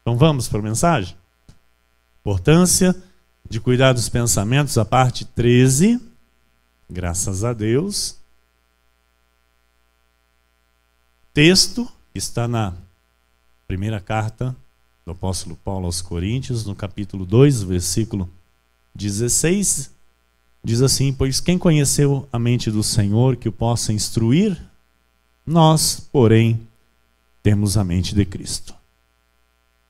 Então vamos para a mensagem? Importância de cuidar dos pensamentos, a parte 13. Graças a Deus. Texto que está na primeira carta do apóstolo Paulo aos Coríntios, no capítulo 2, versículo 16. Diz assim: pois quem conheceu a mente do Senhor que o possa instruir? Nós, porém, temos a mente de Cristo.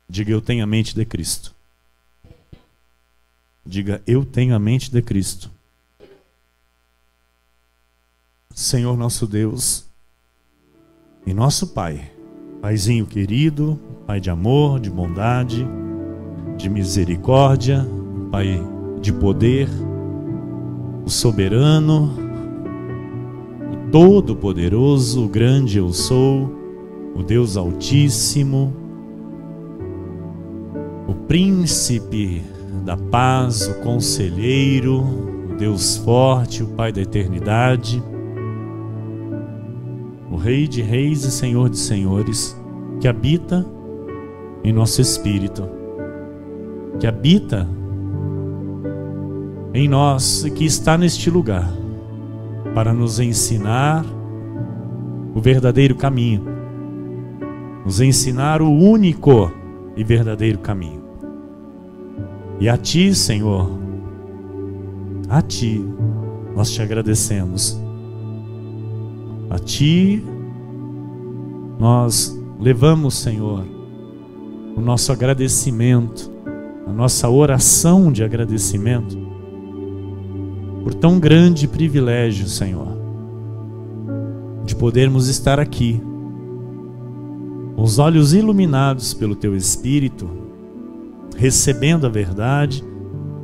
Diga, eu tenho a mente de Cristo. Diga, eu tenho a mente de Cristo. Senhor nosso Deus e nosso Pai, Paizinho querido, Pai de amor, de bondade, de misericórdia, Pai de poder, o soberano, o todo-poderoso, o grande eu sou, o Deus Altíssimo, o príncipe da paz, o conselheiro, o Deus forte, o Pai da eternidade, o Rei de reis e Senhor de senhores, que habita em nosso espírito, que habita em nós e que está neste lugar para nos ensinar o verdadeiro caminho, nos ensinar o único e verdadeiro caminho. E a Ti, Senhor, a Ti nós te agradecemos. A Ti nós levamos, Senhor, o nosso agradecimento, a nossa oração de agradecimento por tão grande privilégio, Senhor, de podermos estar aqui, com os olhos iluminados pelo Teu Espírito, recebendo a verdade,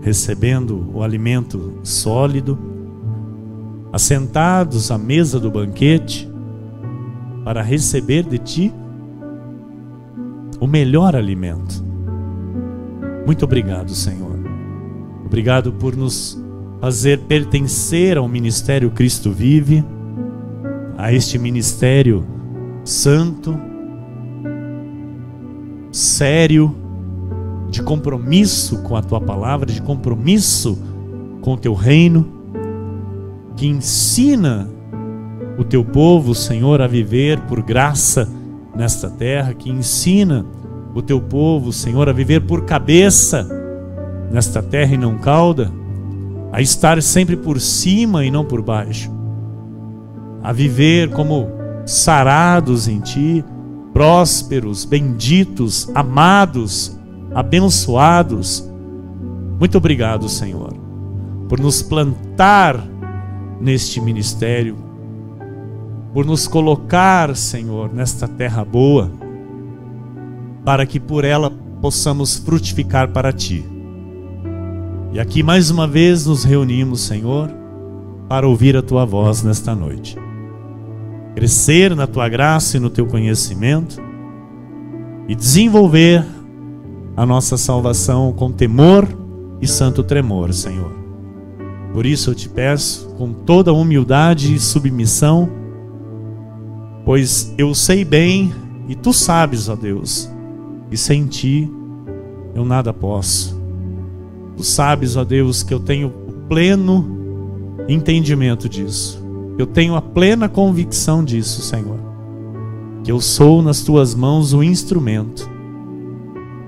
recebendo o alimento sólido, assentados à mesa do banquete, para receber de Ti o melhor alimento. Muito obrigado, Senhor. Obrigado por nos fazer pertencer ao ministério Cristo Vive, a este ministério santo, sério, de compromisso com a Tua palavra, de compromisso com o Teu reino, que ensina o Teu povo, Senhor, a viver por graça nesta terra, que ensina o Teu povo, Senhor, a viver por cabeça nesta terra e não cauda, a estar sempre por cima e não por baixo, a viver como sarados em Ti, prósperos, benditos, amados, abençoados. Muito obrigado, Senhor, por nos plantar neste ministério, por nos colocar, Senhor, nesta terra boa, para que por ela possamos frutificar para Ti. E aqui mais uma vez nos reunimos, Senhor, para ouvir a Tua voz nesta noite, crescer na Tua graça e no Teu conhecimento e desenvolver a nossa salvação com temor e santo tremor, Senhor. Por isso eu te peço, com toda humildade e submissão, pois eu sei bem e Tu sabes, ó Deus, e sem Ti eu nada posso. Tu sabes, ó Deus, que eu tenho o pleno entendimento disso. Eu tenho a plena convicção disso, Senhor. Que eu sou nas Tuas mãos o instrumento.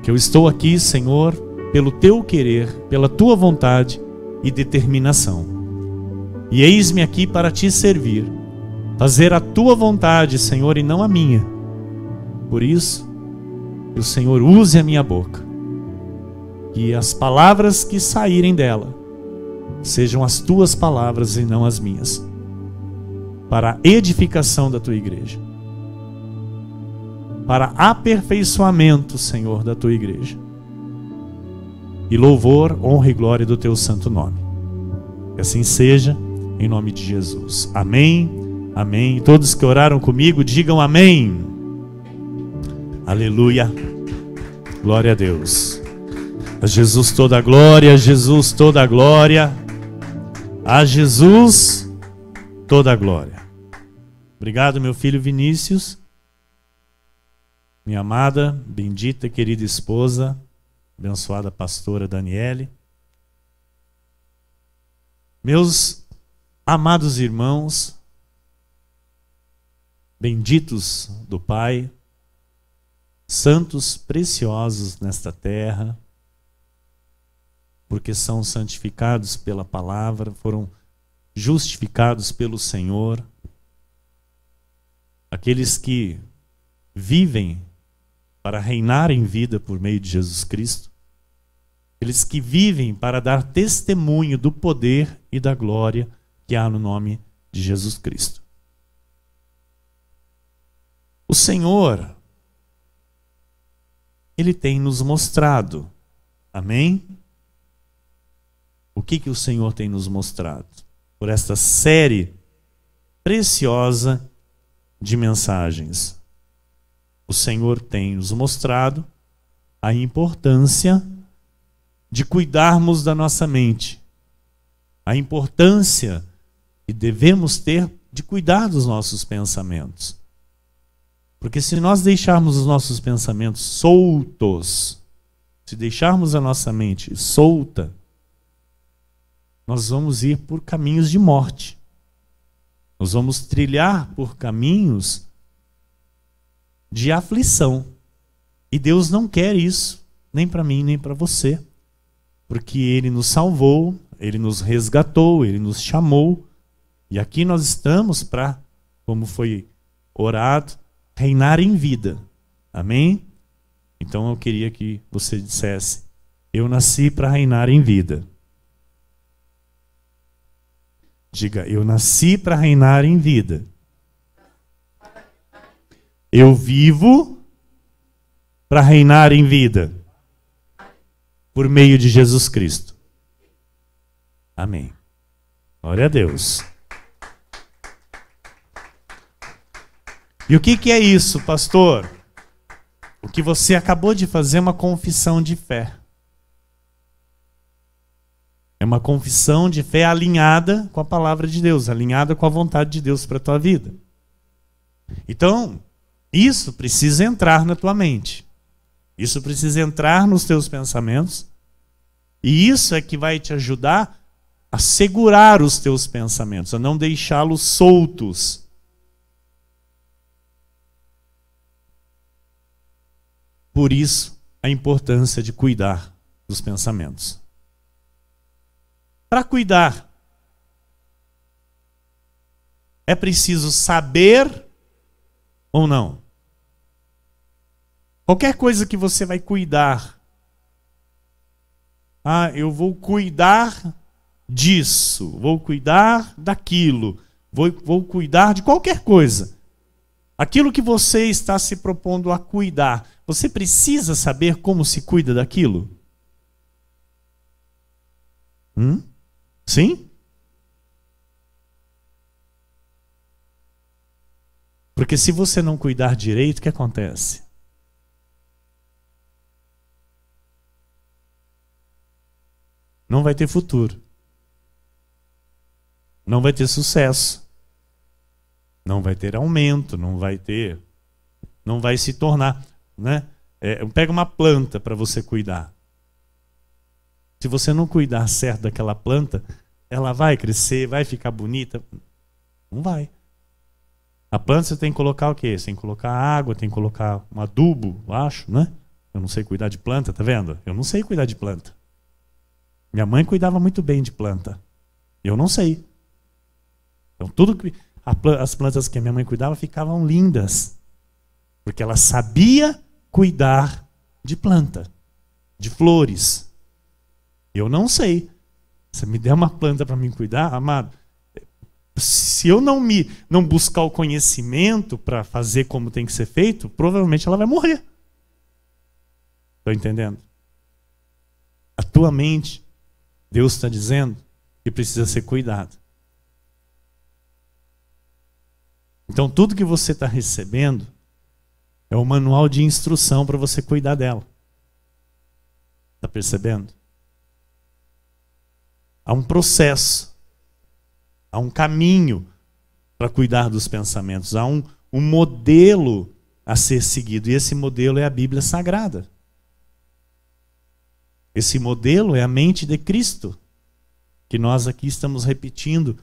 Que eu estou aqui, Senhor, pelo Teu querer, pela Tua vontade e determinação. E eis-me aqui para Te servir, fazer a Tua vontade, Senhor, e não a minha. Por isso, que o Senhor use a minha boca, que as palavras que saírem dela sejam as Tuas palavras e não as minhas, para a edificação da Tua igreja, para aperfeiçoamento, Senhor, da Tua igreja, e louvor, honra e glória do Teu santo nome. Que assim seja, em nome de Jesus. Amém, amém. E todos que oraram comigo, digam amém. Aleluia. Glória a Deus. A Jesus toda a glória, a Jesus toda a glória, a Jesus toda a glória. Obrigado, meu filho Vinícius. minha amada, bendita e querida esposa, abençoada pastora Daniele, meus amados irmãos, benditos do Pai, santos preciosos nesta terra, porque são santificados pela palavra, foram justificados pelo Senhor, aqueles que vivem para reinar em vida por meio de Jesus Cristo, aqueles que vivem para dar testemunho do poder e da glória que há no nome de Jesus Cristo. O Senhor, Ele tem nos mostrado, amém? O que o Senhor tem nos mostrado? Por esta série preciosa de mensagens. O Senhor tem nos mostrado a importância de cuidarmos da nossa mente, a importância que devemos ter de cuidar dos nossos pensamentos. Porque se nós deixarmos os nossos pensamentos soltos, se deixarmos a nossa mente solta, nós vamos ir por caminhos de morte. Nós vamos trilhar por caminhos de aflição. E Deus não quer isso, nem para mim, nem para você. Porque Ele nos salvou, Ele nos resgatou, Ele nos chamou. E aqui nós estamos para, como foi orado, reinar em vida. Amém? Então eu queria que você dissesse: eu nasci para reinar em vida. Diga: eu nasci para reinar em vida. Eu vivo para reinar em vida. Por meio de Jesus Cristo. Amém. Glória a Deus. E o que é isso, pastor? O que você acabou de fazer é uma confissão de fé. É uma confissão de fé alinhada com a palavra de Deus, alinhada com a vontade de Deus para a tua vida. Então, isso precisa entrar na tua mente. Isso precisa entrar nos teus pensamentos. E isso é que vai te ajudar a segurar os teus pensamentos, a não deixá-los soltos. Por isso, a importância de cuidar dos pensamentos. Para cuidar, é preciso saber ou não? Qualquer coisa que você vai cuidar. Ah, eu vou cuidar disso, vou cuidar daquilo, vou cuidar de qualquer coisa. Aquilo que você está se propondo a cuidar, você precisa saber como se cuida daquilo? Sim? Porque se você não cuidar direito, o que acontece? Não vai ter futuro. Não vai ter sucesso. Não vai ter aumento, não vai se tornar, né? Pega uma planta para você cuidar. Se você não cuidar certo daquela planta, ela vai crescer, vai ficar bonita? Não vai. A planta você tem que colocar o quê? Você tem que colocar água, tem que colocar um adubo, eu acho, né? Eu não sei cuidar de planta, tá vendo? Eu não sei cuidar de planta. Minha mãe cuidava muito bem de planta. Eu não sei. Então tudo que as plantas que a minha mãe cuidava ficavam lindas. Porque ela sabia cuidar de planta, de flores. Eu não sei. Se me der uma planta para mim cuidar, amado, se eu não buscar o conhecimento para fazer como tem que ser feito, provavelmente ela vai morrer. Estão entendendo? A tua mente, Deus está dizendo que precisa ser cuidado. Então tudo que você está recebendo é um manual de instrução para você cuidar dela. Está percebendo? Há um processo, há um caminho para cuidar dos pensamentos, há um modelo a ser seguido. E esse modelo é a Bíblia Sagrada. Esse modelo é a mente de Cristo, que nós aqui estamos repetindo,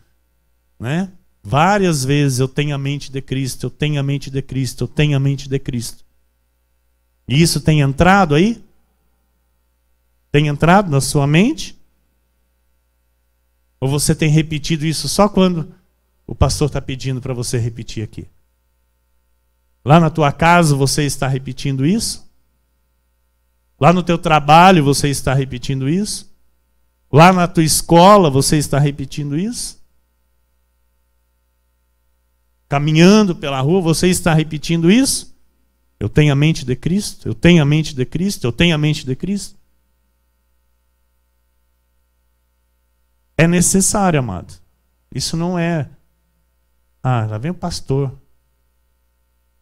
né? Várias vezes: eu tenho a mente de Cristo, eu tenho a mente de Cristo, eu tenho a mente de Cristo. E isso tem entrado aí? Tem entrado na sua mente? Ou você tem repetido isso só quando o pastor está pedindo para você repetir aqui? Lá na tua casa você está repetindo isso? Lá no teu trabalho você está repetindo isso? Lá na tua escola você está repetindo isso? Caminhando pela rua você está repetindo isso? Eu tenho a mente de Cristo, eu tenho a mente de Cristo, eu tenho a mente de Cristo. É necessário, amado. Isso não é... lá vem o pastor.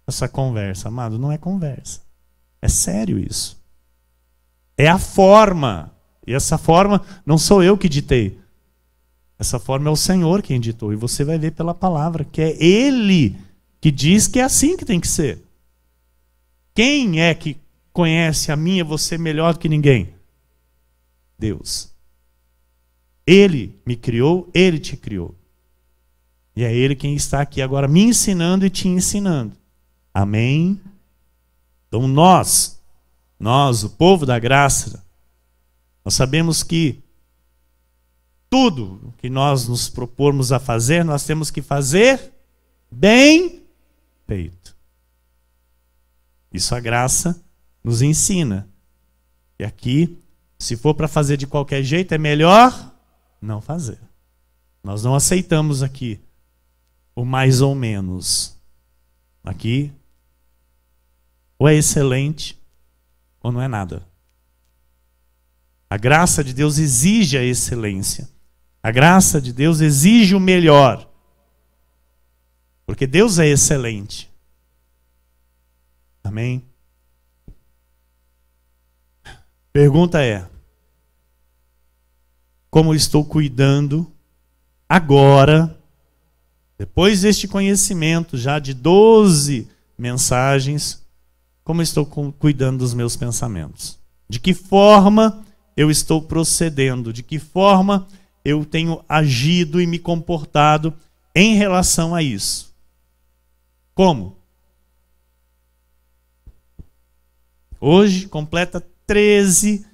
Essa conversa, amado, não é conversa. É sério isso. É a forma. E essa forma não sou eu que ditei. Essa forma é o Senhor quem ditou. E você vai ver pela palavra que é Ele que diz que é assim que tem que ser. Quem é que conhece a mim e você melhor do que ninguém? Deus. Ele me criou, Ele te criou. E é Ele quem está aqui agora me ensinando e te ensinando. Amém? Então nós, o povo da graça, nós sabemos que tudo que nós nos propormos a fazer, nós temos que fazer bem feito. Isso a graça nos ensina. E aqui, se for para fazer de qualquer jeito, é melhor não fazer. Nós não aceitamos aqui o mais ou menos. Aqui, ou é excelente, ou não é nada. A graça de Deus exige a excelência. A graça de Deus exige o melhor. Porque Deus é excelente. Amém? Pergunta é: como estou cuidando agora, depois deste conhecimento já de 12 mensagens, como estou cuidando dos meus pensamentos? De que forma eu estou procedendo? De que forma eu tenho agido e me comportado em relação a isso? Como? Hoje completa 13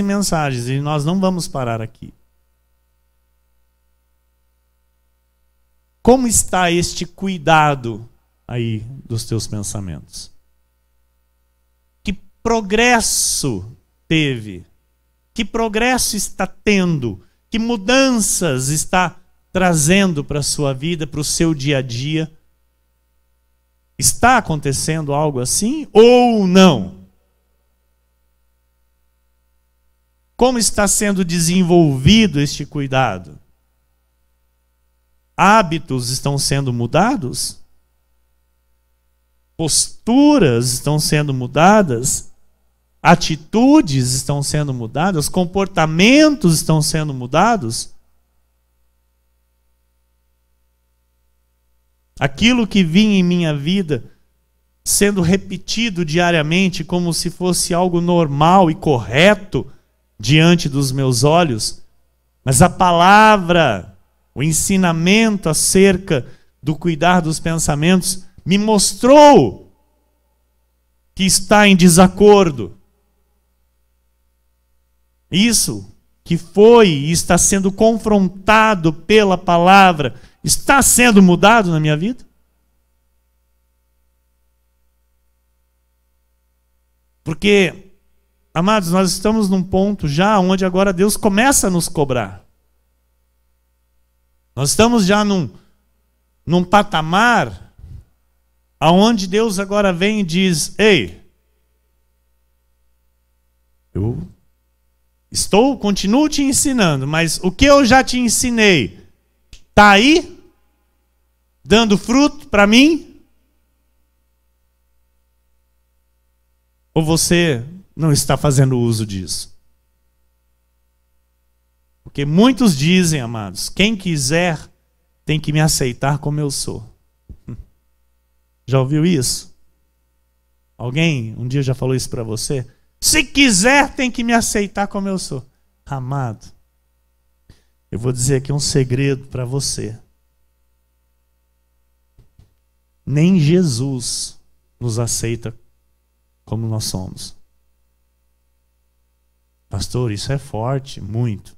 mensagens e nós não vamos parar aqui. Como está este cuidado aí dos teus pensamentos? Que progresso teve? Que progresso está tendo? Que mudanças está trazendo para a sua vida, para o seu dia a dia? Está acontecendo algo assim ou não? Como está sendo desenvolvido este cuidado? Hábitos estão sendo mudados? Posturas estão sendo mudadas? Atitudes estão sendo mudadas? Comportamentos estão sendo mudados? Aquilo que vinha em minha vida sendo repetido diariamente como se fosse algo normal e correto diante dos meus olhos, mas a palavra, o ensinamento acerca do cuidar dos pensamentos me mostrou que está em desacordo. Isso que foi e está sendo confrontado pela palavra está sendo mudado na minha vida? Porque, amados, nós estamos num ponto já onde agora Deus começa a nos cobrar. Nós estamos já num patamar aonde Deus agora vem e diz: ei, eu continuo te ensinando, mas o que eu já te ensinei está aí? Dando fruto para mim? Ou você não está fazendo uso disso? Porque muitos dizem, amados, quem quiser tem que me aceitar como eu sou. Já ouviu isso? Alguém um dia já falou isso para você? Se quiser, tem que me aceitar como eu sou. Amado, eu vou dizer aqui um segredo para você. Nem Jesus nos aceita como nós somos. Pastor, isso é forte, muito.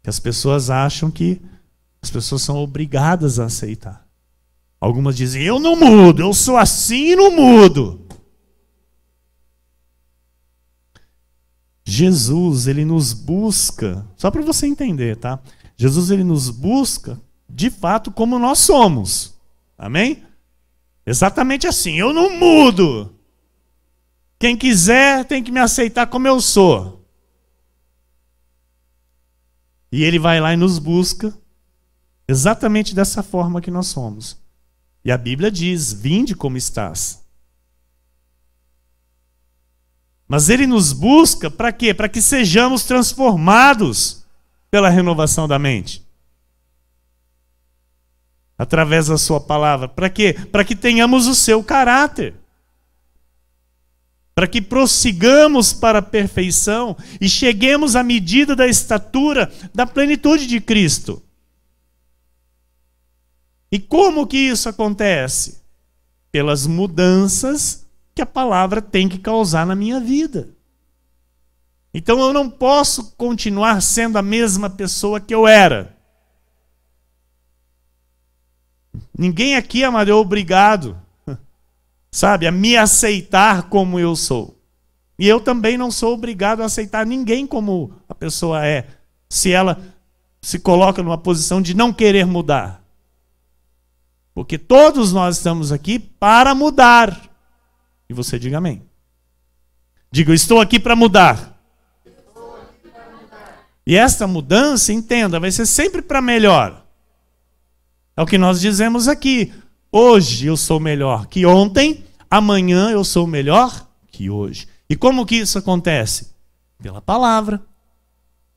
Que as pessoas acham que as pessoas são obrigadas a aceitar. Algumas dizem, eu não mudo, eu sou assim e não mudo. Jesus, ele nos busca, só para você entender, tá? Jesus, ele nos busca, de fato, como nós somos. Amém? Exatamente assim, eu não mudo. Quem quiser tem que me aceitar como eu sou. E ele vai lá e nos busca exatamente dessa forma que nós somos. E a Bíblia diz, vinde como estás. Mas ele nos busca para quê? Para que sejamos transformados pela renovação da mente. Através da sua palavra. Para quê? Para que tenhamos o seu caráter. Para que prossigamos para a perfeição e cheguemos à medida da estatura da plenitude de Cristo. E como que isso acontece? Pelas mudanças que a palavra tem que causar na minha vida. Então eu não posso continuar sendo a mesma pessoa que eu era. Ninguém aqui, amado, é obrigado, sabe, a me aceitar como eu sou. E eu também não sou obrigado a aceitar ninguém como a pessoa é, se ela se coloca numa posição de não querer mudar. Porque todos nós estamos aqui para mudar. E você diga amém. Diga, eu estou aqui para mudar. E esta mudança, entenda, vai ser sempre para melhor. É o que nós dizemos aqui. Hoje eu sou melhor que ontem, amanhã eu sou melhor que hoje. E como que isso acontece? Pela palavra,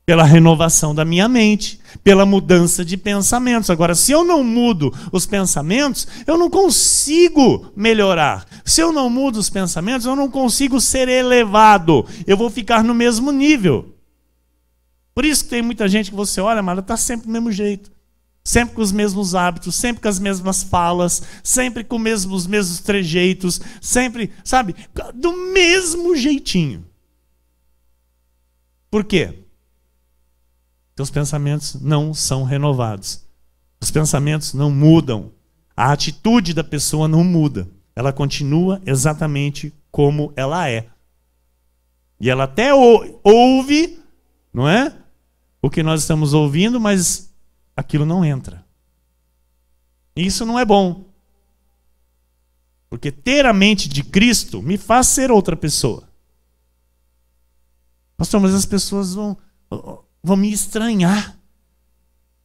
pela renovação da minha mente, pela mudança de pensamentos. Agora, se eu não mudo os pensamentos, eu não consigo melhorar. Se eu não mudo os pensamentos, eu não consigo ser elevado. Eu vou ficar no mesmo nível. Por isso que tem muita gente que você olha, mas ela está sempre do mesmo jeito. Sempre com os mesmos hábitos, sempre com as mesmas falas, sempre com os mesmos trejeitos, sempre, sabe, do mesmo jeitinho. Por quê? Os pensamentos não são renovados. Os pensamentos não mudam. A atitude da pessoa não muda. Ela continua exatamente como ela é. E ela até ouve, não é? O que nós estamos ouvindo, mas aquilo não entra. E isso não é bom. Porque ter a mente de Cristo me faz ser outra pessoa. Pastor, mas as pessoas vão me estranhar.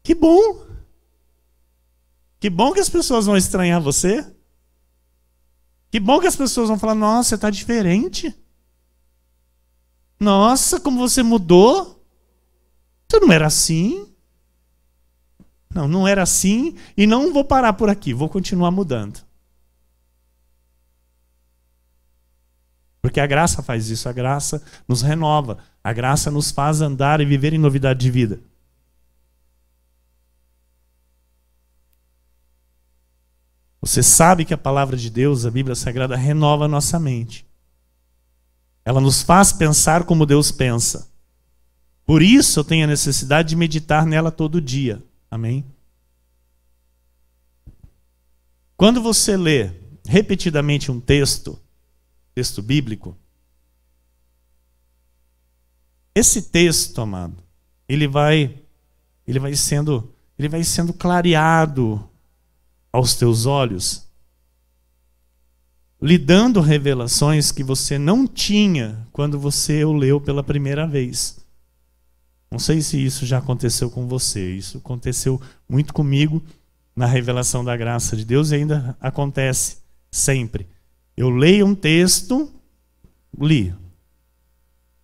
Que bom. Que bom que as pessoas vão estranhar você. Que bom que as pessoas vão falar, nossa, você está diferente. Nossa, como você mudou. Você não era assim. Não, não era assim. E não vou parar por aqui, vou continuar mudando. Porque a graça faz isso, a graça nos renova. A graça nos faz andar e viver em novidade de vida. Você sabe que a palavra de Deus, a Bíblia Sagrada, renova a nossa mente. Ela nos faz pensar como Deus pensa. Por isso eu tenho a necessidade de meditar nela todo dia. Amém? Quando você lê repetidamente um texto bíblico, esse texto, amado, ele vai sendo clareado aos teus olhos, lhe dando revelações que você não tinha quando você o leu pela primeira vez. Não sei se isso já aconteceu com você. Isso aconteceu muito comigo na revelação da graça de Deus e ainda acontece sempre. Eu leio um texto, li.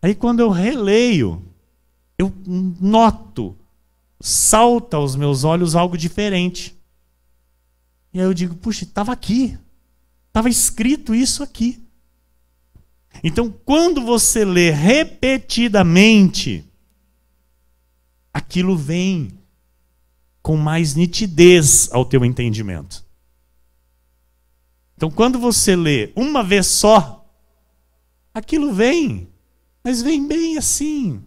Aí quando eu releio, eu noto, salta aos meus olhos algo diferente. E aí eu digo, puxa, estava aqui. Estava escrito isso aqui. Então, quando você lê repetidamente, aquilo vem com mais nitidez ao teu entendimento. Então, quando você lê uma vez só, aquilo vem, mas vem bem assim,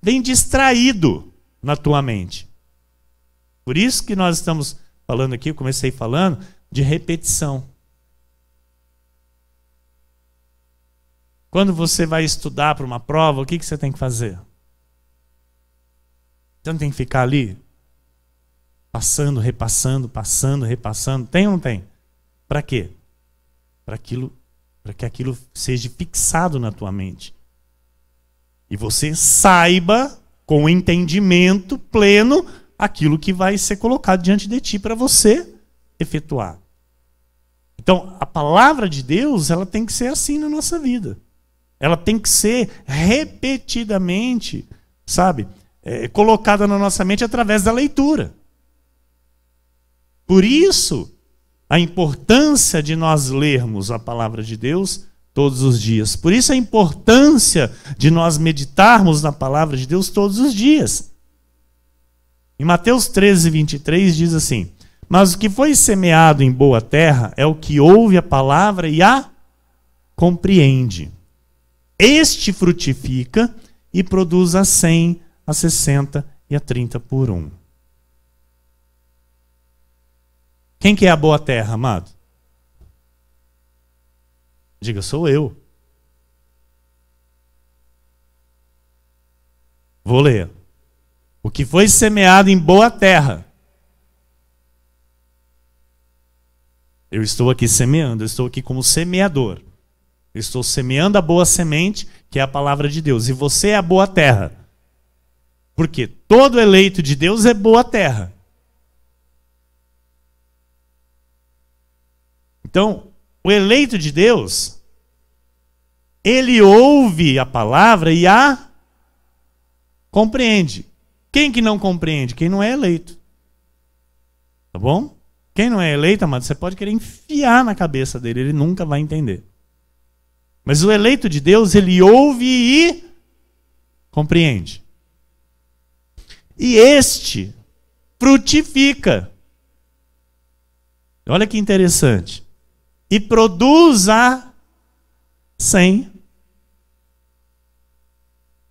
vem distraído na tua mente. Por isso que nós estamos falando aqui, eu comecei falando de repetição. Quando você vai estudar para uma prova, o que você tem que fazer? Você não tem que ficar ali passando, repassando, passando, repassando. Tem ou não tem? Para quê? Para que aquilo seja fixado na tua mente. E você saiba, com entendimento pleno, aquilo que vai ser colocado diante de ti para você efetuar. Então, a palavra de Deus, ela tem que ser assim na nossa vida. Ela tem que ser repetidamente, sabe, colocada na nossa mente através da leitura. Por isso, a importância de nós lermos a palavra de Deus todos os dias. Por isso, a importância de nós meditarmos na palavra de Deus todos os dias. Em Mateus 13, 23 diz assim: mas o que foi semeado em boa terra é o que ouve a palavra e a compreende. Este frutifica e produz a 100, a 60 e a 30 por um. Quem que é a boa terra, amado? Diga, sou eu. Vou ler. O que foi semeado em boa terra. Eu estou aqui semeando, eu estou aqui como semeador. Eu estou semeando a boa semente, que é a palavra de Deus. E você é a boa terra. Porque todo eleito de Deus é boa terra. Então, o eleito de Deus, ele ouve a palavra e a compreende. Quem que não compreende? Quem não é eleito. Tá bom? Quem não é eleito, amado, você pode querer enfiar na cabeça dele, ele nunca vai entender. Mas o eleito de Deus, ele ouve e compreende. E este frutifica. Olha que interessante. E produz a 100,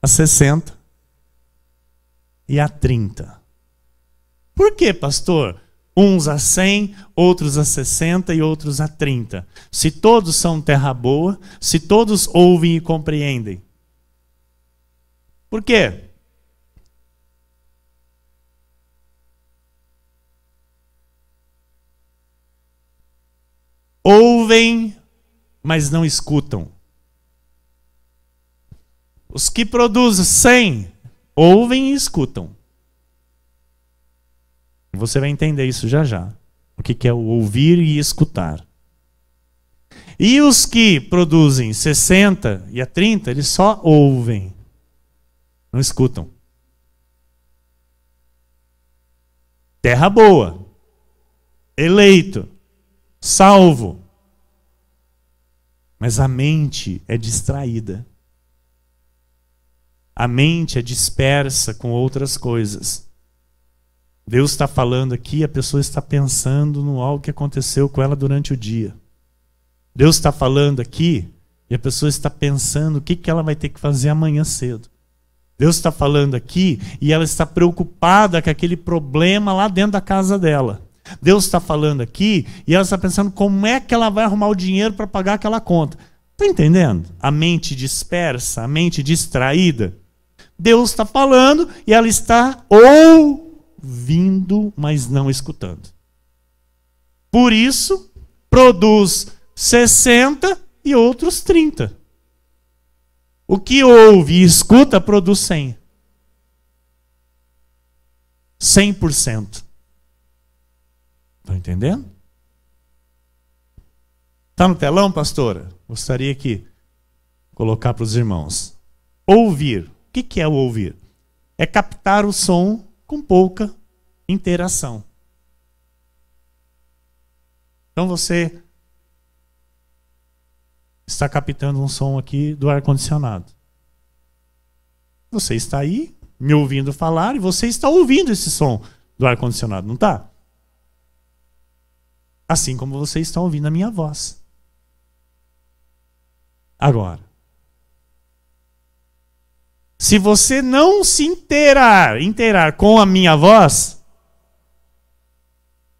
a 60 e a 30. Por que, pastor? Uns a 100, outros a 60 e outros a 30. Se todos são terra boa, se todos ouvem e compreendem. Por quê? Ouvem, mas não escutam. Os que produzem 100, ouvem e escutam. Você vai entender isso já já. O que é o ouvir e escutar. E os que produzem 60 e a 30, eles só ouvem. Não escutam. Terra boa. Eleito. Salvo. Mas a mente é distraída. A mente é dispersa com outras coisas. Deus está falando aqui, a pessoa está pensando no algo que aconteceu com ela durante o dia. Deus está falando aqui e a pessoa está pensando o que ela vai ter que fazer amanhã cedo. Deus está falando aqui e ela está preocupada com aquele problema lá dentro da casa dela. Deus está falando aqui e ela está pensando como é que ela vai arrumar o dinheiro para pagar aquela conta. Está entendendo? A mente dispersa, a mente distraída. Deus está falando e ela está ouvindo, mas não escutando. Por isso, produz 60 e outros 30. O que ouve e escuta produz 100. 100%. Estão entendendo? Está no telão, pastora? Gostaria que colocar para os irmãos. Ouvir. O que é o ouvir? É captar o som com pouca interação. Então você está captando um som aqui do ar-condicionado. Você está aí me ouvindo falar e você está ouvindo esse som do ar-condicionado, não está? Assim como você está ouvindo a minha voz. Agora, se você não se inteirar com a minha voz,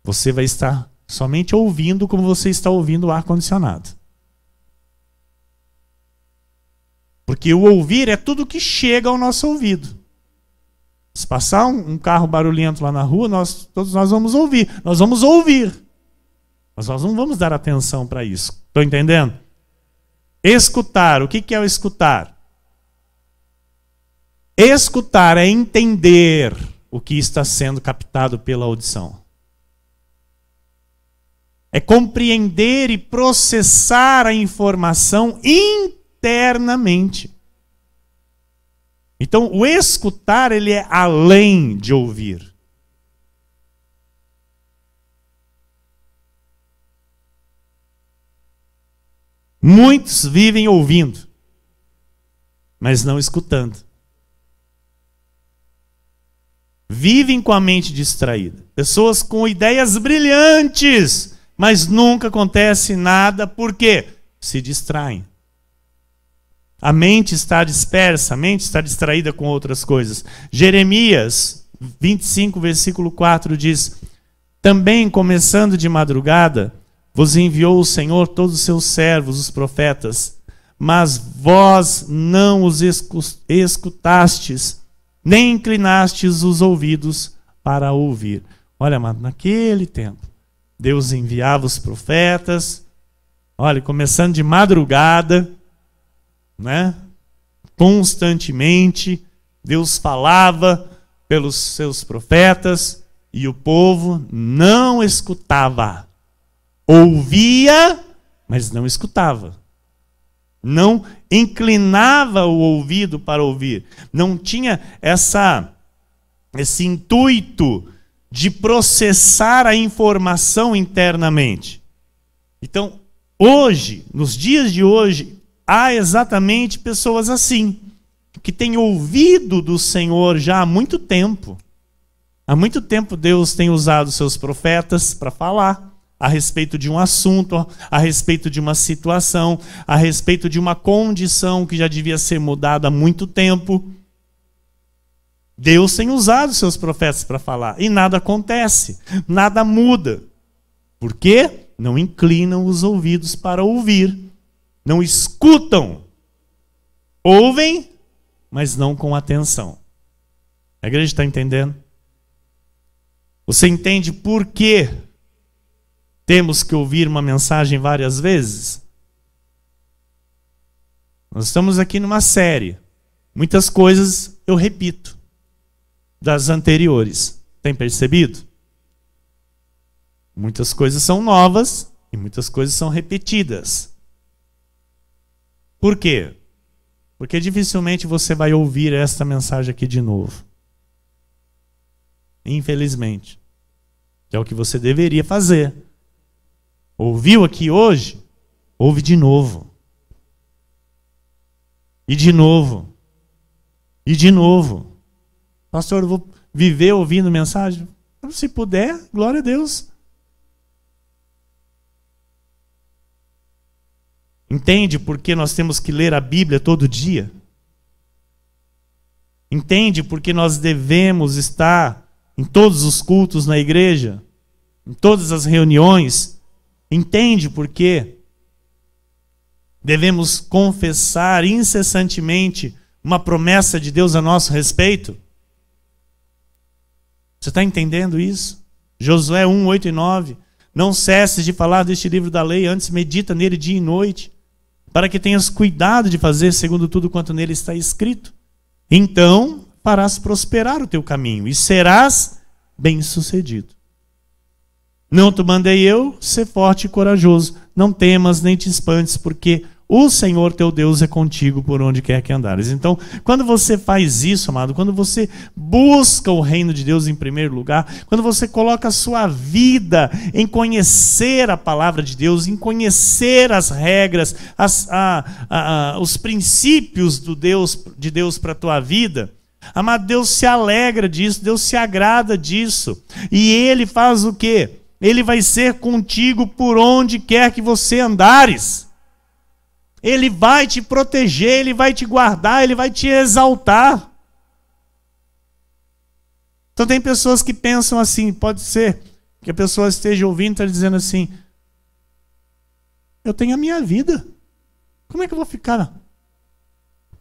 você vai estar somente ouvindo como você está ouvindo o ar-condicionado. Porque o ouvir é tudo que chega ao nosso ouvido. Se passar um carro barulhento lá na rua, todos nós vamos ouvir. Nós vamos ouvir. Mas nós não vamos dar atenção para isso. Estão entendendo? Escutar. O que é o escutar? Escutar é entender o que está sendo captado pela audição. É compreender e processar a informação internamente. Então, o escutar, ele é além de ouvir. Muitos vivem ouvindo, mas não escutando. Vivem com a mente distraída. Pessoas com ideias brilhantes, mas nunca acontece nada. Por quê? Se distraem. A mente está dispersa, a mente está distraída com outras coisas. Jeremias 25, versículo 4 diz: também, começando de madrugada, vos enviou o Senhor todos os seus servos, os profetas, mas vós não os escutastes, nem inclinastes os ouvidos para ouvir. Olha, amado, naquele tempo, Deus enviava os profetas, olha, começando de madrugada, né? Constantemente, Deus falava pelos seus profetas e o povo não escutava. Ouvia, mas não escutava. Não inclinava o ouvido para ouvir. Não tinha esse intuito de processar a informação internamente. Então, hoje, nos dias de hoje, há exatamente pessoas assim, que têm ouvido do Senhor já há muito tempo. Há muito tempo Deus tem usado seus profetas para falar a respeito de um assunto, a respeito de uma situação, a respeito de uma condição que já devia ser mudada há muito tempo. Deus tem usado seus profetas para falar e nada acontece, nada muda. Por quê? Não inclinam os ouvidos para ouvir, não escutam, ouvem, mas não com atenção. A igreja está entendendo? Você entende por quê temos que ouvir uma mensagem várias vezes? Nós estamos aqui numa série. Muitas coisas eu repito das anteriores. Tem percebido? Muitas coisas são novas e muitas coisas são repetidas. Por quê? Porque dificilmente você vai ouvir esta mensagem aqui de novo. Infelizmente. Que é o que você deveria fazer. Ouviu aqui hoje? Ouve de novo. E de novo. E de novo. Pastor, eu vou viver ouvindo mensagem? Se puder, glória a Deus. Entende por que nós temos que ler a Bíblia todo dia? Entende por que nós devemos estar em todos os cultos na igreja? Em todas as reuniões? Entende por que devemos confessar incessantemente uma promessa de Deus a nosso respeito? Você está entendendo isso? Josué 1, 8 e 9. Não cesses de falar deste livro da lei, antes medita nele dia e noite, para que tenhas cuidado de fazer segundo tudo quanto nele está escrito. Então farás prosperar o teu caminho e serás bem-sucedido. Não te mandei eu, ser forte e corajoso. Não temas nem te espantes, porque o Senhor teu Deus é contigo por onde quer que andares. Então, quando você faz isso, amado, quando você busca o reino de Deus em primeiro lugar, quando você coloca a sua vida em conhecer a palavra de Deus, em conhecer as regras, os princípios de Deus para a tua vida, amado, Deus se alegra disso, Deus se agrada disso. E Ele faz o quê? Ele vai ser contigo por onde quer que você andares. Ele vai te proteger, Ele vai te guardar, Ele vai te exaltar. Então tem pessoas que pensam assim, pode ser que a pessoa esteja ouvindo e está dizendo assim, eu tenho a minha vida. Como é que eu vou ficar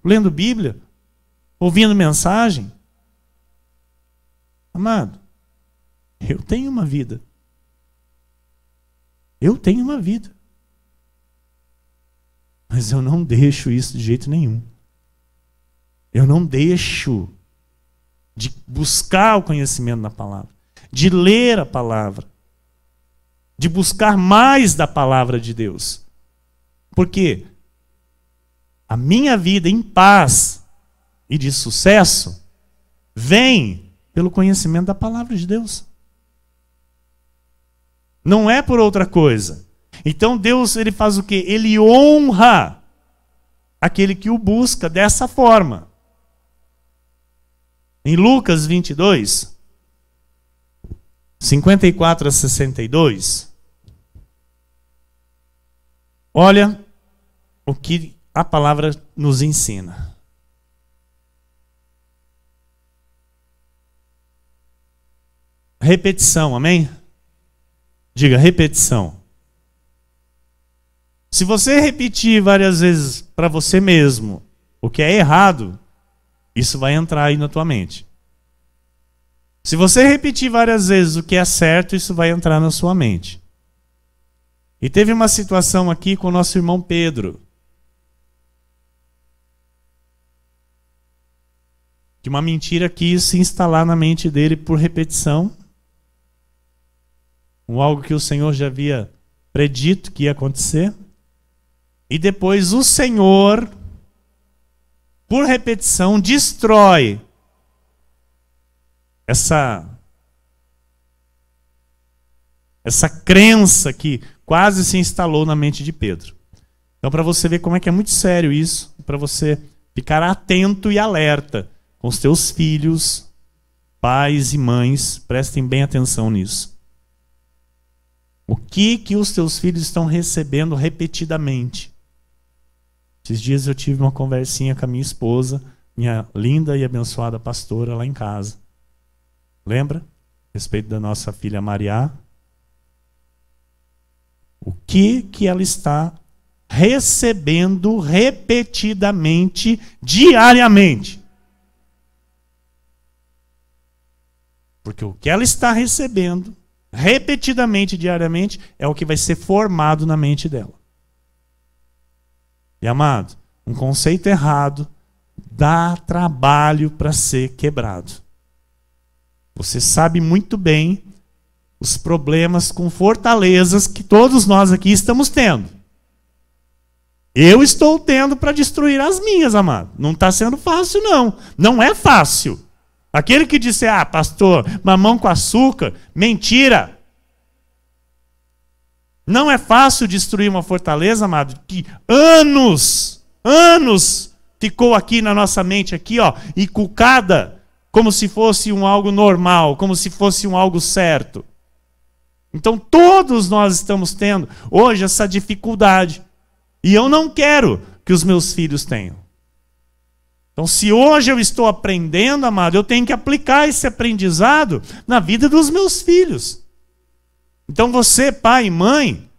lendo Bíblia? Ouvindo mensagem? Amado, eu tenho uma vida. Eu tenho uma vida. Mas eu não deixo isso de jeito nenhum. Eu não deixo de buscar o conhecimento da palavra, de ler a palavra, de buscar mais da palavra de Deus. Porque a minha vida em paz e de sucesso vem pelo conhecimento da palavra de Deus. Não é por outra coisa. Então Deus, Ele faz o quê? Ele honra aquele que o busca dessa forma. Em Lucas 22, 54 a 62, olha o que a palavra nos ensina. Repetição, amém? Diga, repetição. Se você repetir várias vezes para você mesmo o que é errado, isso vai entrar aí na tua mente. Se você repetir várias vezes o que é certo, isso vai entrar na sua mente. E teve uma situação aqui com o nosso irmão Pedro, que uma mentira quis se instalar na mente dele por repetição, algo que o Senhor já havia predito que ia acontecer. E depois o Senhor, por repetição, destrói essa crença que quase se instalou na mente de Pedro. Então, para você ver como é que é muito sério isso, para você ficar atento e alerta com os teus filhos, pais e mães, prestem bem atenção nisso. O que os teus filhos estão recebendo repetidamente? Esses dias eu tive uma conversinha com a minha esposa, minha linda e abençoada pastora lá em casa. Lembra? A respeito da nossa filha Maria. O que ela está recebendo repetidamente, diariamente? Porque o que ela está recebendo repetidamente, diariamente, é o que vai ser formado na mente dela. E amado, um conceito errado dá trabalho para ser quebrado. Você sabe muito bem os problemas com fortalezas que todos nós aqui estamos tendo. Eu estou tendo para destruir as minhas, amado. Não está sendo fácil, não. Não é fácil. Aquele que disse, pastor, mamão com açúcar, mentira. Não é fácil destruir uma fortaleza, amado, que anos ficou aqui na nossa mente, aqui, ó, inculcada, como se fosse algo normal, como se fosse algo certo. Então todos nós estamos tendo hoje essa dificuldade. E eu não quero que os meus filhos tenham. Então, se hoje eu estou aprendendo, amado, eu tenho que aplicar esse aprendizado na vida dos meus filhos. Então você, pai e mãe,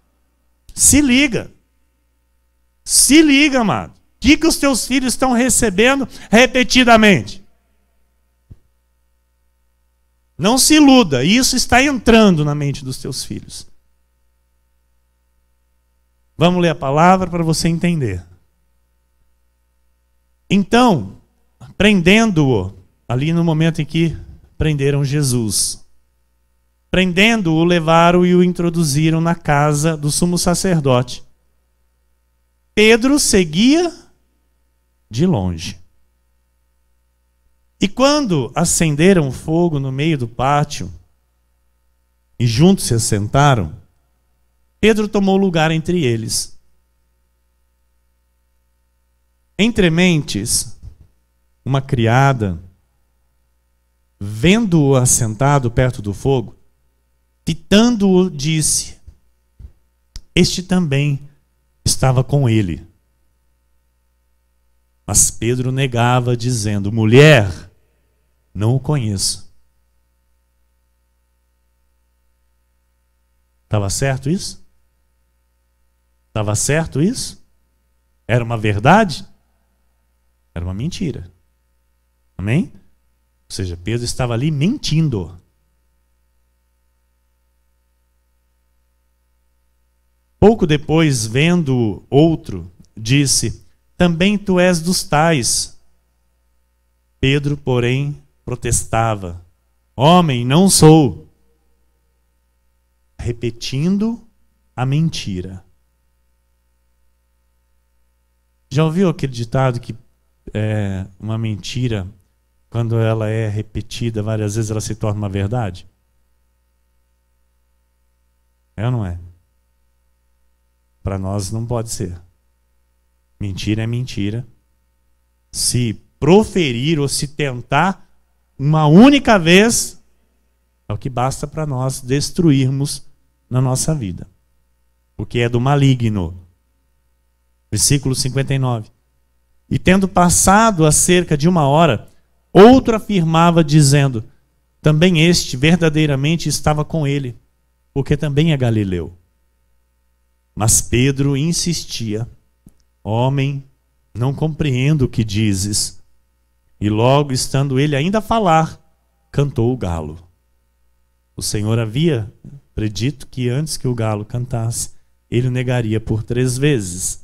se liga. Se liga, amado. O que os teus filhos estão recebendo repetidamente? Não se iluda, isso está entrando na mente dos teus filhos. Vamos ler a palavra para você entender. Então, prendendo-o, ali no momento em que prenderam Jesus, prendendo-o, levaram e o introduziram na casa do sumo sacerdote. Pedro seguia de longe. E quando acenderam fogo no meio do pátio e juntos se assentaram, Pedro tomou lugar entre eles. Entre mentes, uma criada, vendo-o assentado perto do fogo, fitando-o, disse: este também estava com ele. Mas Pedro negava, dizendo: mulher, não o conheço. Estava certo isso? Estava certo isso? Era uma verdade? Era uma mentira. Amém? Ou seja, Pedro estava ali mentindo. Pouco depois, vendo outro, disse: também tu és dos tais. Pedro, porém, protestava: homem, não sou. Repetindo a mentira. Já ouviu aquele ditado que uma mentira, quando ela é repetida várias vezes, ela se torna uma verdade? É ou não é? Para nós não pode ser. Mentira é mentira. Se proferir ou se tentar uma única vez, é o que basta para nós destruirmos na nossa vida. Porque é do maligno. Versículo 59. E tendo passado a cerca de 1 hora, outro afirmava, dizendo: também este verdadeiramente estava com ele, porque também é galileu. Mas Pedro insistia: homem, não compreendo o que dizes. E logo, estando ele ainda a falar, cantou o galo. O Senhor havia predito que antes que o galo cantasse, ele o negaria por 3 vezes.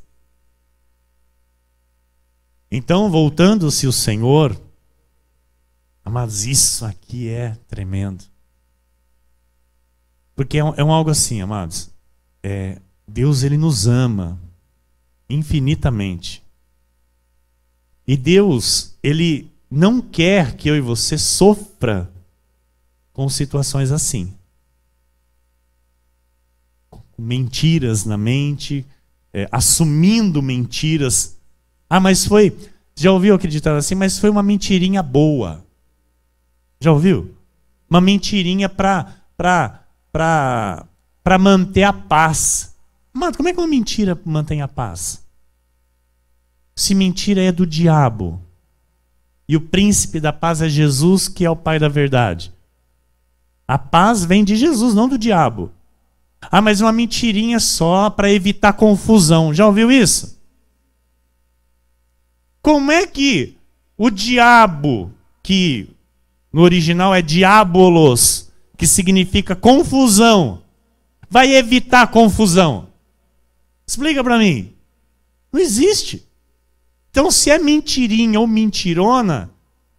Então, voltando-se o Senhor, mas isso aqui é tremendo. Porque é algo assim, amados. Deus, ele nos ama infinitamente. E Deus, ele não quer que eu e você sofra com situações assim. Com mentiras na mente, assumindo mentiras. Ah, mas foi... Já ouviu acreditar assim? Mas foi uma mentirinha boa. Já ouviu? Uma mentirinha para manter a paz. Mano, como é que uma mentira mantém a paz? Se mentira é do diabo e o príncipe da paz é Jesus, que é o pai da verdade. A paz vem de Jesus, não do diabo. Ah, mas uma mentirinha só para evitar confusão. Já ouviu isso? Como é que o diabo, que no original é diabolos, que significa confusão, vai evitar confusão? Explica para mim. Não existe. Então, se é mentirinha ou mentirona,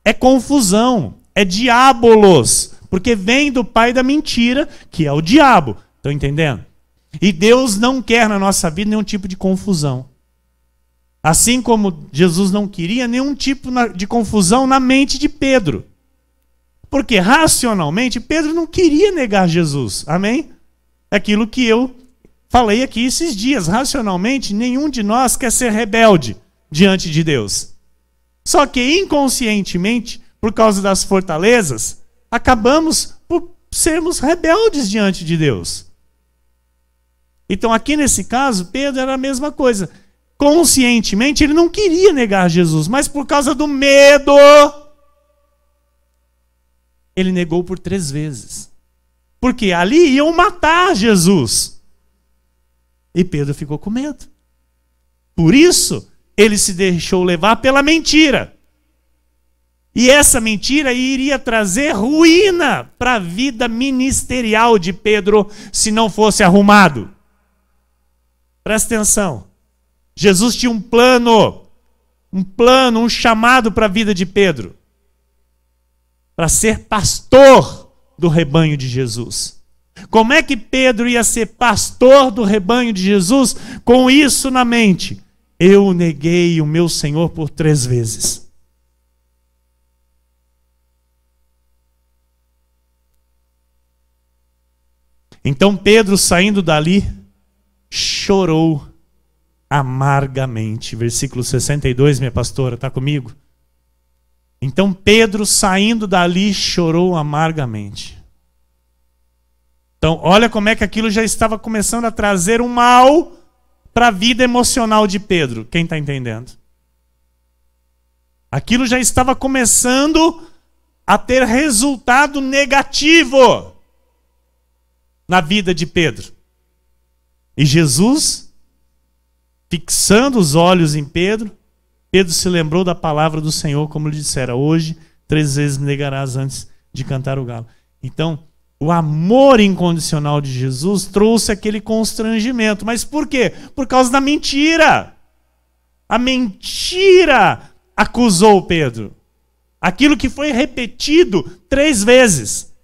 é confusão, é diabolos, porque vem do pai da mentira, que é o diabo. Estão entendendo? E Deus não quer na nossa vida nenhum tipo de confusão. Assim como Jesus não queria nenhum tipo de confusão na mente de Pedro. Porque racionalmente Pedro não queria negar Jesus. Amém? É aquilo que eu falei aqui esses dias. Racionalmente, nenhum de nós quer ser rebelde diante de Deus. Só que inconscientemente, por causa das fortalezas, acabamos por sermos rebeldes diante de Deus. Então aqui nesse caso, Pedro era a mesma coisa. Conscientemente ele não queria negar Jesus, mas por causa do medo, ele negou por 3 vezes. Porque ali iam matar Jesus. E Pedro ficou com medo. Por isso, ele se deixou levar pela mentira. E essa mentira iria trazer ruína para a vida ministerial de Pedro, se não fosse arrumado. Presta atenção. Jesus tinha um plano, um chamado para a vida de Pedro. Para ser pastor do rebanho de Jesus. Como é que Pedro ia ser pastor do rebanho de Jesus com isso na mente? eu neguei o meu Senhor por 3 vezes. Então Pedro, saindo dali, chorou amargamente. Versículo 62, minha pastora, está comigo? Então Pedro, saindo dali, chorou amargamente. Então, olha como é que aquilo já estava começando a trazer um mal para a vida emocional de Pedro. Quem está entendendo? Aquilo já estava começando a ter resultado negativo na vida de Pedro. E Jesus, fixando os olhos em Pedro, Pedro se lembrou da palavra do Senhor, como lhe dissera: hoje 3 vezes me negarás antes de cantar o galo. Então, o amor incondicional de Jesus trouxe aquele constrangimento. Mas por quê? Por causa da mentira. A mentira acusou Pedro. Aquilo que foi repetido 3 vezes,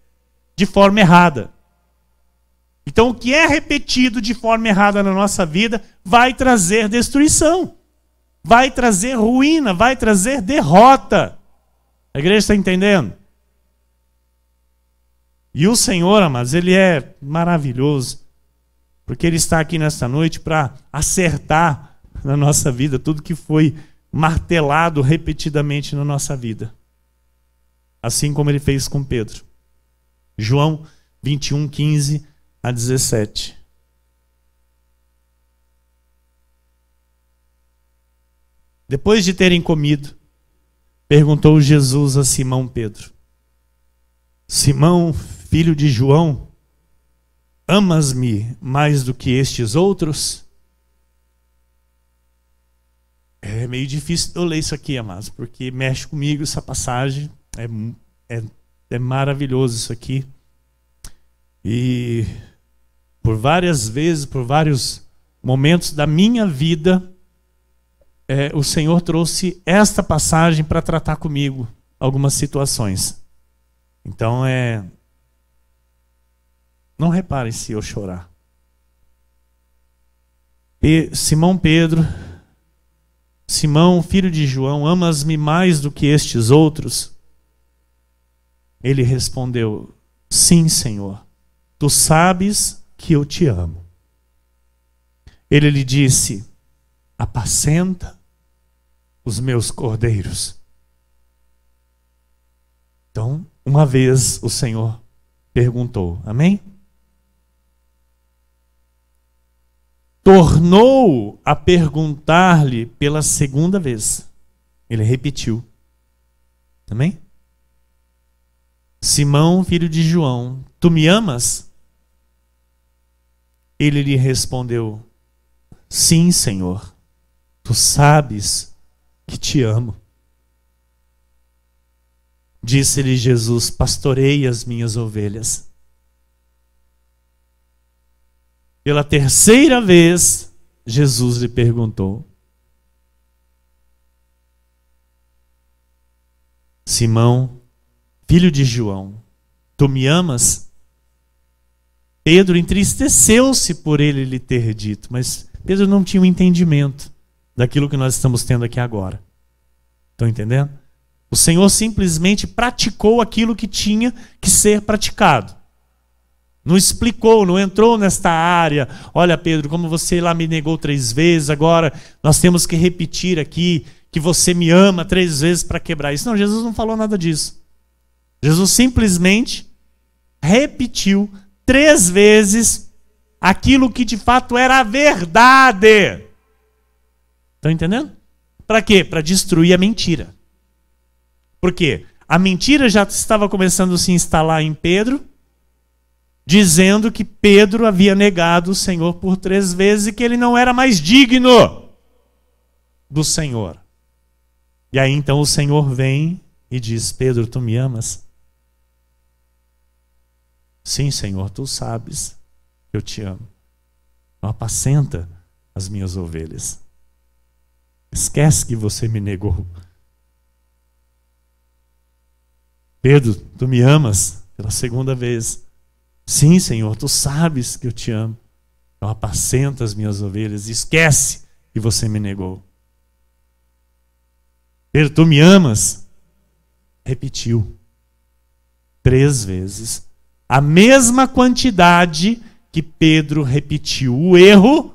de forma errada. Então, o que é repetido de forma errada na nossa vida vai trazer destruição, vai trazer ruína, vai trazer derrota. A igreja está entendendo? E o Senhor, amados, Ele é maravilhoso, porque Ele está aqui nesta noite para acertar na nossa vida tudo que foi martelado repetidamente na nossa vida. Assim como Ele fez com Pedro. João 21, 15 a 17. Depois de terem comido, perguntou Jesus a Simão Pedro: Simão, filho de João, amas-me mais do que estes outros? É meio difícil eu ler isso aqui, amados, porque mexe comigo essa passagem. É maravilhoso isso aqui. E por várias vezes, por vários momentos da minha vida, o Senhor trouxe esta passagem para tratar comigo algumas situações. Então, não reparem se eu chorar. E Simão Pedro, Simão, filho de João, amas-me mais do que estes outros? Ele respondeu: sim, Senhor, tu sabes que eu te amo. Ele lhe disse: apacenta os meus cordeiros. Então, uma vez o Senhor perguntou, amém? Tornou a perguntar-lhe pela 2ª vez. Ele repetiu, amém? Simão, filho de João, tu me amas? Ele lhe respondeu: sim, Senhor, tu sabes que te amo. Disse-lhe Jesus: pastorei as minhas ovelhas. Pela 3ª vez, Jesus lhe perguntou: Simão, filho de João, tu me amas? Pedro entristeceu-se por ele lhe ter dito, mas Pedro não tinha um entendimento daquilo que nós estamos tendo aqui agora. Estão entendendo? O Senhor simplesmente praticou aquilo que tinha que ser praticado. Não explicou, não entrou nesta área. Olha, Pedro, como você lá me negou 3 vezes, agora nós temos que repetir aqui que você me ama 3 vezes para quebrar isso. Não, Jesus não falou nada disso. Jesus simplesmente repetiu 3 vezes aquilo que de fato era a verdade. Estão entendendo? Para quê? Para destruir a mentira. Por quê? A mentira já estava começando a se instalar em Pedro, dizendo que Pedro havia negado o Senhor por 3 vezes e que ele não era mais digno do Senhor. E aí então o Senhor vem e diz: Pedro, tu me amas? Sim, Senhor, tu sabes que eu te amo. Então apacenta as minhas ovelhas. Esquece que você me negou. Pedro, tu me amas? Pela 2ª vez. Sim, Senhor, tu sabes que eu te amo. Então apacenta as minhas ovelhas. Esquece e você me negou. Pedro, tu me amas? Repetiu 3 vezes. A mesma quantidade que Pedro repetiu o erro,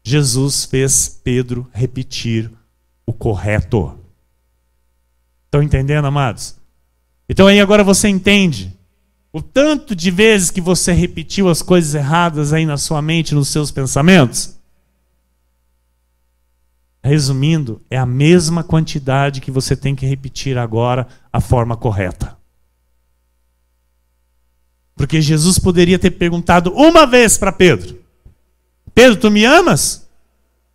Jesus fez Pedro repetir o correto. Estão entendendo, amados? Então aí agora você entende o tanto de vezes que você repetiu as coisas erradas aí na sua mente, nos seus pensamentos? Resumindo, é a mesma quantidade que você tem que repetir agora a forma correta. Porque Jesus poderia ter perguntado uma vez para Pedro: Pedro, tu me amas?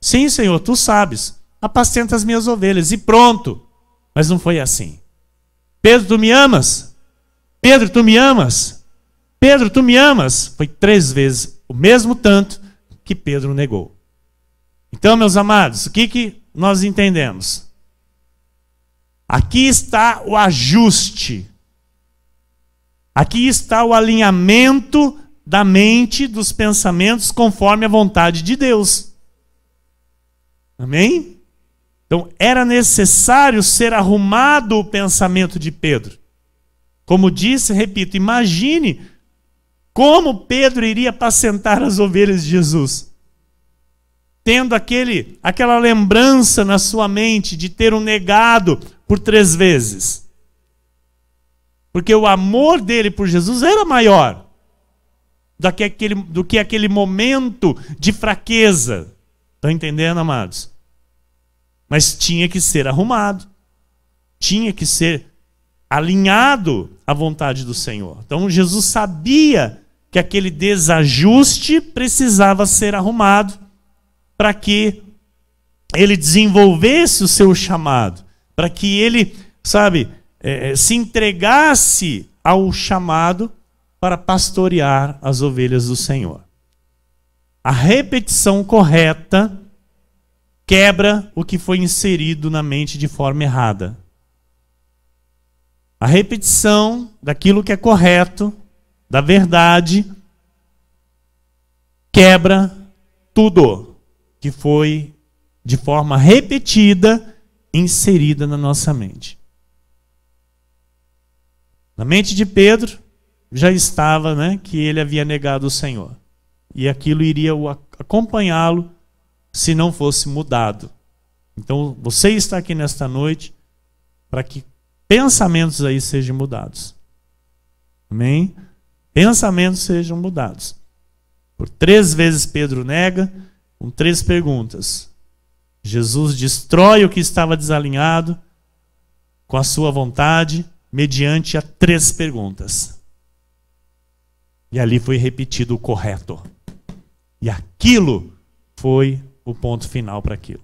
Sim, Senhor, tu sabes. Apacenta as minhas ovelhas. E pronto. Mas não foi assim. Pedro, tu me amas? Pedro, tu me amas? Pedro, tu me amas? Foi 3 vezes o mesmo tanto que Pedro negou. Então, meus amados, o que nós entendemos? Aqui está o ajuste. Aqui está o alinhamento da mente, dos pensamentos, conforme a vontade de Deus. Amém? Então, era necessário ser arrumado o pensamento de Pedro. Como disse, repito, imagine como Pedro iria apacentar as ovelhas de Jesus. Tendo aquela lembrança na sua mente de ter o negado por 3 vezes. Porque o amor dele por Jesus era maior do que aquele momento de fraqueza. Estão entendendo, amados? Mas tinha que ser arrumado. Tinha que ser alinhado à vontade do Senhor. Então Jesus sabia que aquele desajuste precisava ser arrumado para que ele desenvolvesse o seu chamado, para que ele, se entregasse ao chamado para pastorear as ovelhas do Senhor. A repetição correta quebra o que foi inserido na mente de forma errada. A repetição daquilo que é correto, da verdade, quebra tudo que foi de forma repetida inserida na nossa mente. Na mente de Pedro já estava, que ele havia negado o Senhor. E aquilo iria acompanhá-lo se não fosse mudado. Então você está aqui nesta noite para que pensamentos aí sejam mudados. Amém? Pensamentos sejam mudados. Por 3 vezes Pedro nega, com 3 perguntas. Jesus destrói o que estava desalinhado com a sua vontade, mediante a 3 perguntas. E ali foi repetido o correto. E aquilo foi o ponto final para aquilo.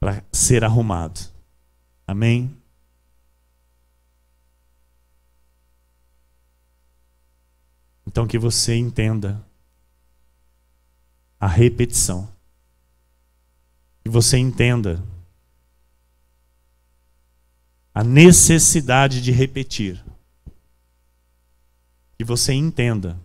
Para ser arrumado. Amém? Então que você entenda a repetição. Que você entenda a necessidade de repetir. Que você entenda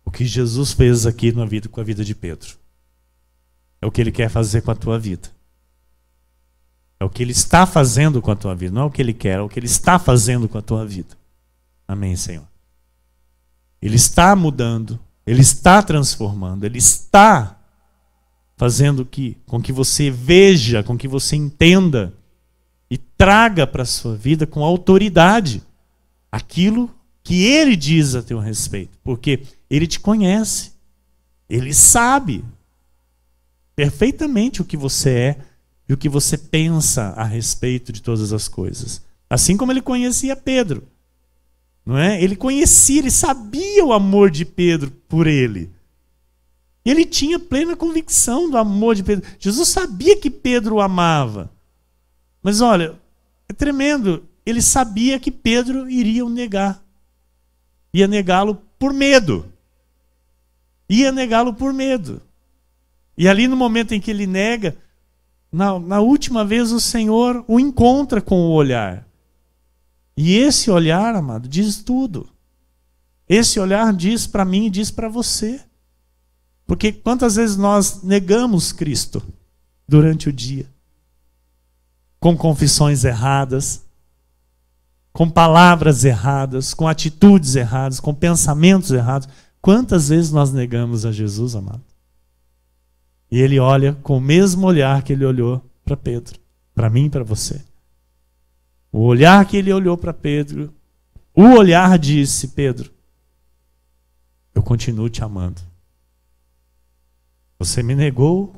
o que Jesus fez aqui com a vida de Pedro. É o que ele quer fazer com a tua vida. É o que ele está fazendo com a tua vida. Não é o que ele quer, é o que ele está fazendo com a tua vida. Amém, Senhor? Ele está mudando, ele está transformando, ele está fazendo com que você veja, com que você entenda e traga para a sua vida com autoridade aquilo que ele diz a teu respeito. Porque ele te conhece, ele sabe perfeitamente o que você é e o que você pensa a respeito de todas as coisas. Assim como ele conhecia Pedro. Não é? Ele conhecia, ele sabia o amor de Pedro por ele. Ele tinha plena convicção do amor de Pedro. Jesus sabia que Pedro o amava. Mas olha, é tremendo. Ele sabia que Pedro iria o negar. Ia negá-lo por medo. Ia negá-lo por medo. E ali no momento em que ele nega, na última vez o Senhor o encontra com o olhar. E esse olhar, amado, diz tudo. Esse olhar diz para mim e diz para você. Porque quantas vezes nós negamos Cristo durante o dia? Com confissões erradas, com palavras erradas, com atitudes erradas, com pensamentos errados. Quantas vezes nós negamos a Jesus, amado? E ele olha com o mesmo olhar que ele olhou para Pedro, para mim e para você. O olhar que ele olhou para Pedro, o olhar disse: Pedro, eu continuo te amando. Você me negou,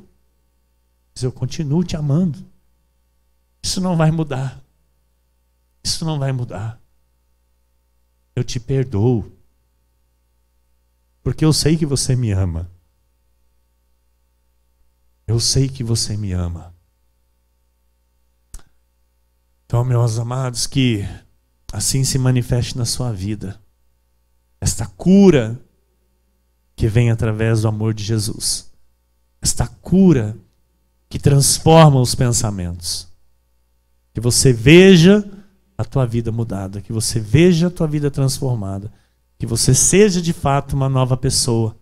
mas eu continuo te amando. Isso não vai mudar. Isso não vai mudar. Eu te perdoo. Porque eu sei que você me ama. Eu sei que você me ama. Então, meus amados, que assim se manifeste na sua vida esta cura que vem através do amor de Jesus. Esta cura que transforma os pensamentos. Que você veja a tua vida mudada, que você veja a tua vida transformada, que você seja de fato uma nova pessoa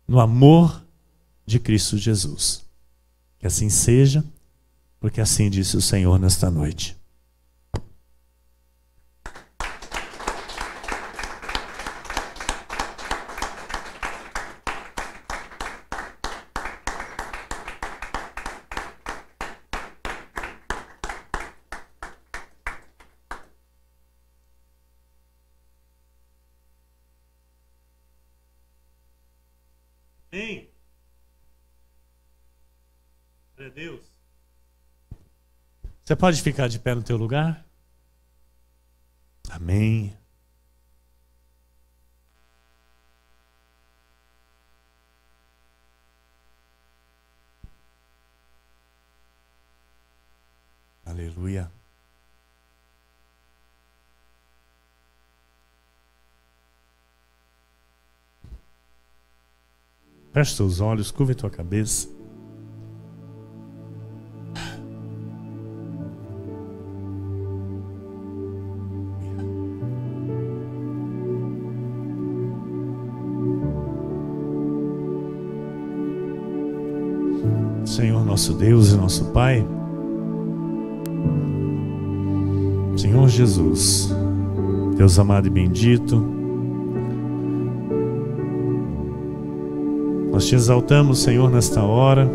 no amor de Cristo Jesus. Que assim seja, porque assim disse o Senhor nesta noite. Amém. Glória a Deus. Você pode ficar de pé no teu lugar? Amém. Aleluia. Feche seus olhos, curva a tua cabeça. Senhor nosso Deus e nosso Pai, Senhor Jesus, Deus amado e bendito, nós te exaltamos, Senhor, nesta hora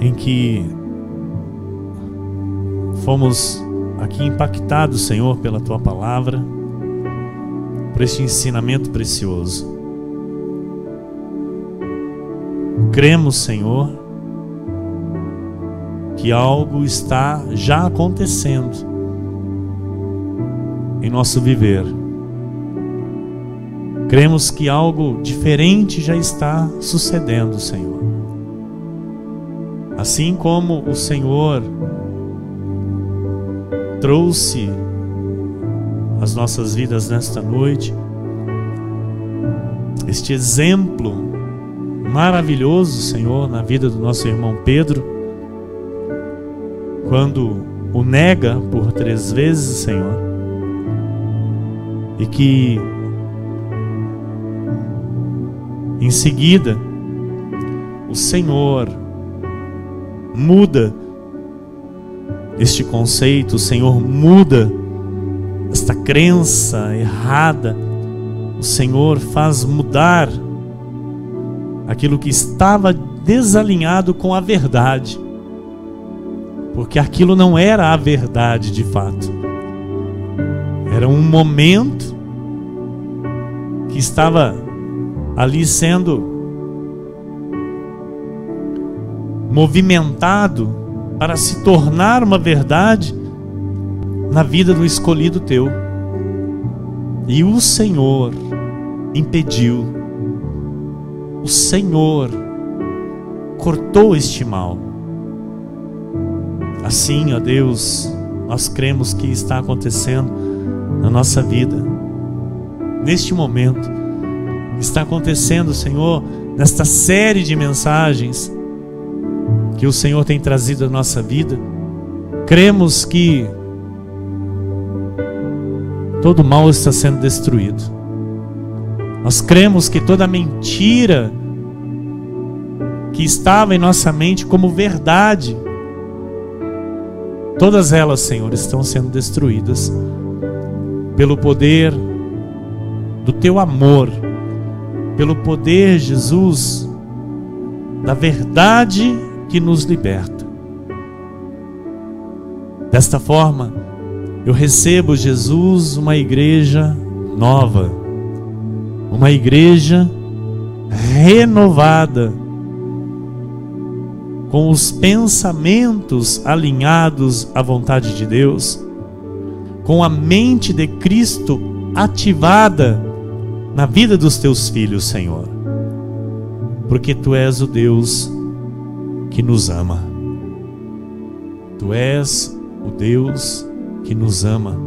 em que fomos aqui impactados, Senhor, pela Tua Palavra, por este ensinamento precioso. Cremos, Senhor, que algo está já acontecendo em nosso viver. Cremos que algo diferente já está sucedendo, Senhor. Assim como o Senhor trouxe as nossas vidas nesta noite, este exemplo maravilhoso, Senhor, na vida do nosso irmão Pedro, quando o nega por 3 vezes, Senhor, e que em seguida o Senhor muda este conceito, o Senhor muda esta crença errada, o Senhor faz mudar aquilo que estava desalinhado com a verdade, porque aquilo não era a verdade de fato, era um momento que estava ali sendo movimentado para se tornar uma verdade na vida do escolhido teu, e o Senhor impediu. O Senhor cortou este mal. Assim, ó Deus, nós cremos que está acontecendo na nossa vida. Neste momento, está acontecendo, Senhor, nesta série de mensagens que o Senhor tem trazido à nossa vida. Cremos que todo mal está sendo destruído. Nós cremos que toda mentira que estava em nossa mente como verdade, todas elas, Senhor, estão sendo destruídas pelo poder do Teu amor, pelo poder, Jesus, da verdade que nos liberta. Desta forma, eu recebo, Jesus, uma igreja nova, uma igreja renovada, com os pensamentos alinhados à vontade de Deus, com a mente de Cristo ativada na vida dos Teus filhos, Senhor, porque Tu és o Deus que nos ama. Tu és o Deus que nos ama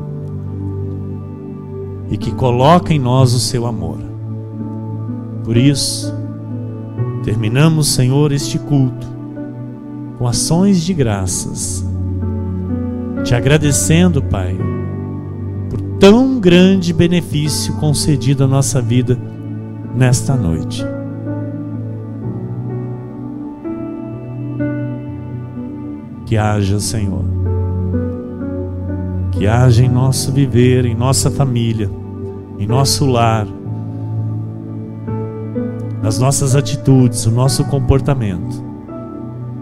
e que coloca em nós o Seu amor. Por isso, terminamos, Senhor, este culto com ações de graças, te agradecendo, Pai, por tão grande benefício concedido à nossa vida nesta noite. Que haja, Senhor, que haja em nosso viver, em nossa família, em nosso lar, nas nossas atitudes, no nosso comportamento,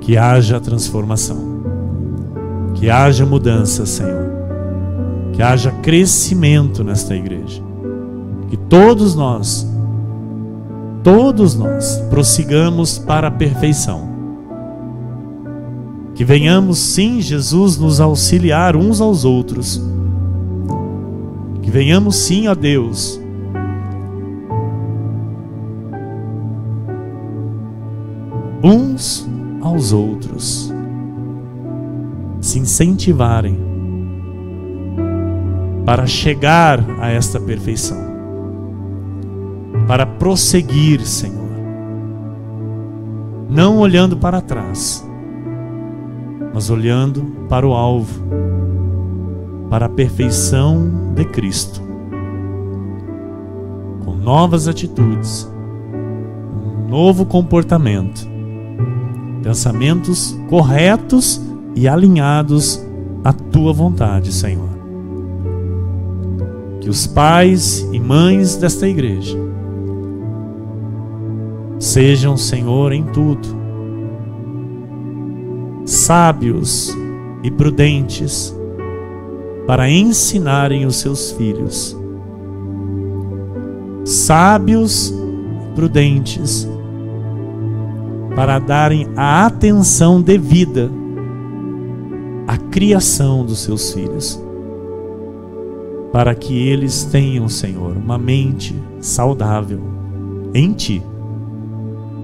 que haja transformação, que haja mudança, Senhor, que haja crescimento nesta igreja, que todos nós prossigamos para a perfeição, que venhamos, sim, Jesus, nos auxiliar uns aos outros, que venhamos, sim, ó Deus, uns aos outros, se incentivarem para chegar a esta perfeição, para prosseguir, Senhor, não olhando para trás, mas olhando para o alvo, para a perfeição de Cristo, com novas atitudes, um novo comportamento, pensamentos corretos e alinhados à Tua vontade, Senhor. Que os pais e mães desta igreja sejam, Senhor, em tudo, sábios e prudentes para ensinarem os seus filhos. Sábios e prudentes para darem a atenção devida à criação dos seus filhos, para que eles tenham, Senhor, uma mente saudável em Ti,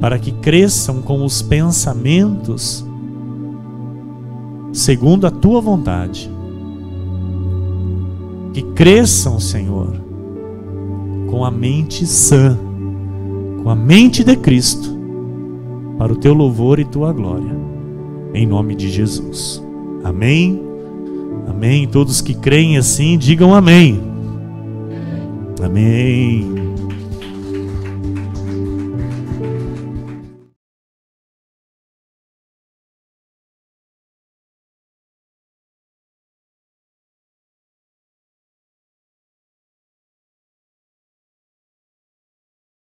para que cresçam com os pensamentos segundo a Tua vontade, que cresçam, Senhor, com a mente sã, com a mente de Cristo, para o Teu louvor e Tua glória, em nome de Jesus. Amém, amém. Todos que creem assim, digam amém. Amém.